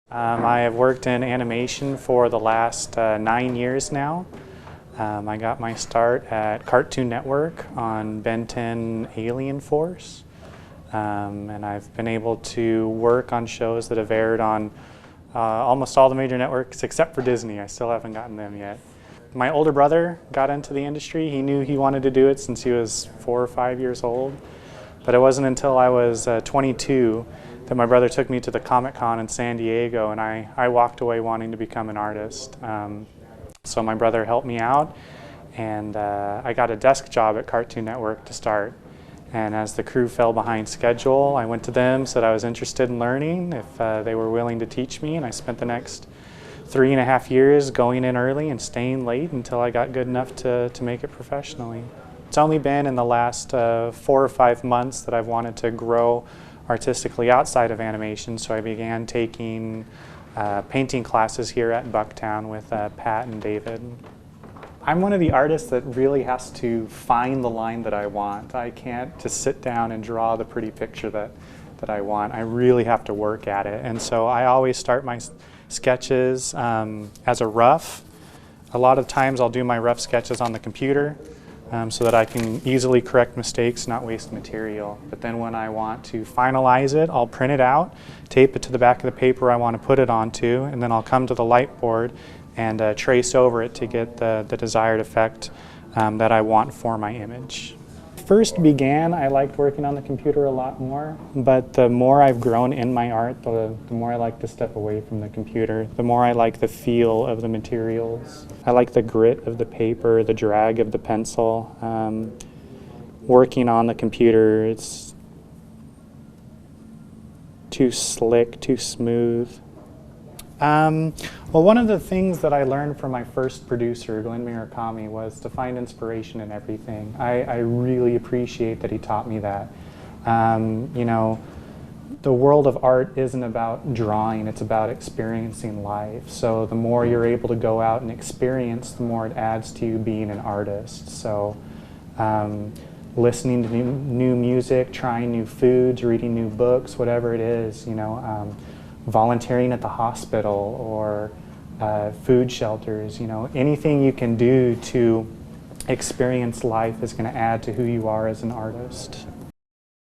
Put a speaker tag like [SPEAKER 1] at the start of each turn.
[SPEAKER 1] I have worked in animation for the last 9 years now. I got my start at Cartoon Network on Ben 10 Alien Force. And I've been able to work on shows that have aired on almost all the major networks except for Disney. I still haven't gotten them yet. My older brother got into the industry. He knew he wanted to do it since he was 4 or 5 years old. But it wasn't until I was 22 that my brother took me to the Comic-Con in San Diego, and I walked away wanting to become an artist. So my brother helped me out, and I got a desk job at Cartoon Network to start. And as the crew fell behind schedule, I went to them, said I was interested in learning, if they were willing to teach me, and I spent the next 3.5 years going in early and staying late until I got good enough to make it professionally. It's only been in the last 4 or 5 months that I've wanted to grow artistically outside of animation, so I began taking painting classes here at Bucktown with Pat and David. I'm one of the artists that really has to find the line that I want. I can't just sit down and draw the pretty picture that I want. I really have to work at it, and so I always start my sketches as a rough. A lot of times I'll do my rough sketches on the computer so that I can easily correct mistakes, not waste material. But then when I want to finalize it, I'll print it out, tape it to the back of the paper I want to put it onto, and then I'll come to the light board and trace over it to get the desired effect that I want for my image. First began, I liked working on the computer a lot more, but the more I've grown in my art, the more I like to step away from the computer, the more I like the feel of the materials. I like the grit of the paper, the drag of the pencil. Working on the computer, it's too slick, too smooth. Well, one of the things that I learned from my first producer, Glenn Murakami, was to find inspiration in everything. I really appreciate that he taught me that. You know, the world of art isn't about drawing, it's about experiencing life. So the more you're able to go out and experience, the more it adds to you being an artist. So listening to new music, trying new foods, reading new books, whatever it is, you know, volunteering at the hospital or food shelters, you know, anything you can do to experience life is going to add to who you are as an artist.